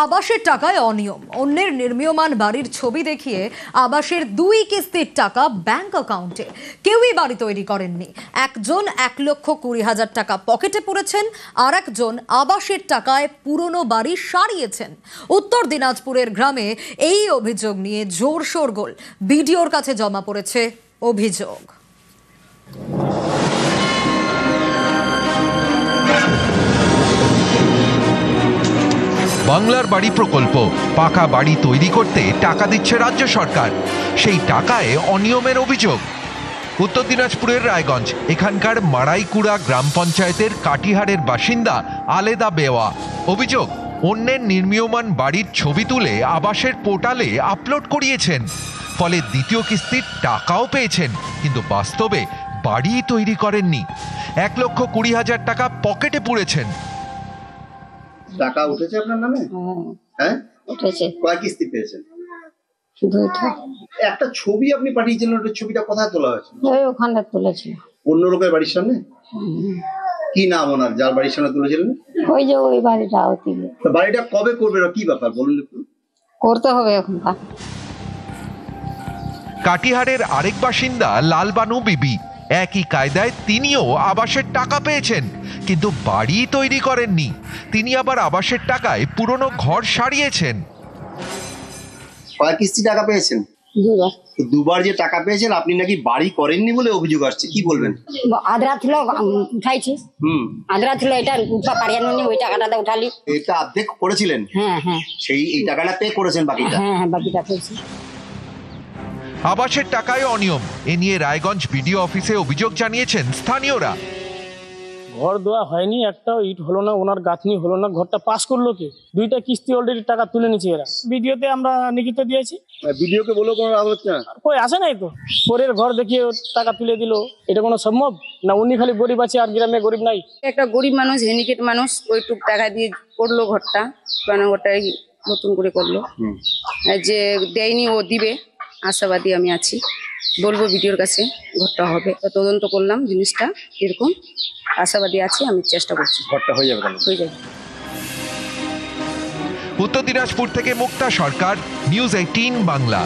আবাসের টাকায় অনিয়ম, অন্যের নির্মীয়মান বাড়ির ছবি দেখিয়ে আবাসের 2 কিস্তির টাকা ব্যাংক অ্যাকাউন্টে। কেউই বাড়ি তৈরি করেননি। একজন 1,20,000 টাকা পকেটে পুরেছেন, আর একজন আবাসের টাকায় পুরনো বাড়ি সারিয়েছেন। উত্তর দিনাজপুরের গ্রামে এই অভিযোগ নিয়ে জোর শোরগোল। বিডিওর কাছে জমা পড়েছে অভিযোগ। বাংলার বাড়ি প্রকল্প, পাকা বাড়ি তৈরি করতে টাকা দিচ্ছে রাজ্য সরকার, সেই টাকায় অনিয়মের অভিযোগ। উত্তর দিনাজপুরের রায়গঞ্জ, এখানকার মারাইকুড়া গ্রাম পঞ্চায়েতের কাটিহারের বাসিন্দা আলেদা বেওয়া। অভিযোগ, অন্যের নির্মীয়মান বাড়ির ছবি তুলে আবাসের পোর্টালে আপলোড করিয়েছেন, ফলে দ্বিতীয় কিস্তির টাকাও পেয়েছেন, কিন্তু বাস্তবে বাড়ি তৈরি করেননি। 1,20,000 টাকা পকেটে পুরেছেন। টাকা উঠেছে আপনার নামে? হ্যাঁ উঠেছে। কয় কিস্তি পেয়েছেন? দুইটা। একটা ছবি আপনি পাঠিয়েছিলেন, ওই ছবিটা কোথায় তোলা হয়েছে? ওই ওখানে তুলেছিল। অন্য লোকের বাড়ির সামনে? কি নাম ওনার যার বাড়ির সামনে তুলেছিলেন? ওই যে ওই বাড়িটা ওদিকে। তো বাড়িটা কবে করবে, কি ব্যাপার বলুন একটু। করতে হবে এখন। কাটিহারের আরেক বাসিন্দা লালবানু বিবি, একই কায়দায় তিনিও আবাসের টাকা পেয়েছেন, কিন্তু বাড়ি তৈরি করেননি। তিনি আবার আবাসের টাকায় পুরনো ঘর সারিয়েছেন। কয় কিস্তি টাকা পেয়েছেন? দুবার। দুবার যে টাকা পেয়েছেন, আপনি নাকি বাড়ি করেননি বলে অভিযোগ আসছে, কি বলবেন? আদ্রা ছিল উঠাইছি। আদ্রা ছিল, এটা উঠা পারিনি, ওই টাকাটা উঠালি। এটা অর্ধেক করেছিলেন? হ্যাঁ হ্যাঁ। এই টাকাটা পে করেছেন বাকিটা? হ্যাঁ হ্যাঁ, বাকিটা পেয়েছি। আবাসের টাকায় অনিয়ম, এ নিয়ে রায়গঞ্জ বিডিও অফিসে অভিযোগ জানিয়েছেন স্থানীয়রা। ঘর দেওয়া হয়নি, একটাও ইট হলো না, ওনার গাঁথনি হলো না, ঘরটা পাস করলো কে? 2টা কিস্তি অলরেডি টাকা তুলে নিচ্ছে এরা। ভিডিওতে আমরা লিখিত দিয়েছি। ভিডিওকে বলেও কোনো লাভ হচ্ছে না? কই আসে নাই তো, পরের ঘর দেখিয়ে টাকা তুলে দিল, এটা কোনো সম্ভব না? উনি খালি গরিব আছে আর গ্রামে গরিব নাই? একটা গরিব মানুষ, হ্যান্ডিক্যাপ মানুষ, ওইটুক টাকা দিয়ে করলো ঘরটা, পুরানো ঘরটাই নতুন করে করলো। যে দেয়নি ও দিবে, আশাবাদী আমি আছি। বলবো ভিডিওর কাছে ঘরটা হবে, তদন্ত করলাম জিনিসটা এরকম, আশাবাদী আছি, আমি চেষ্টা করছি। ঘরটা হয়ে যাবে? হয়ে যাবে। উত্তর দিনাজপুর থেকে মুক্তা সরকার, নিউজ 18 বাংলা।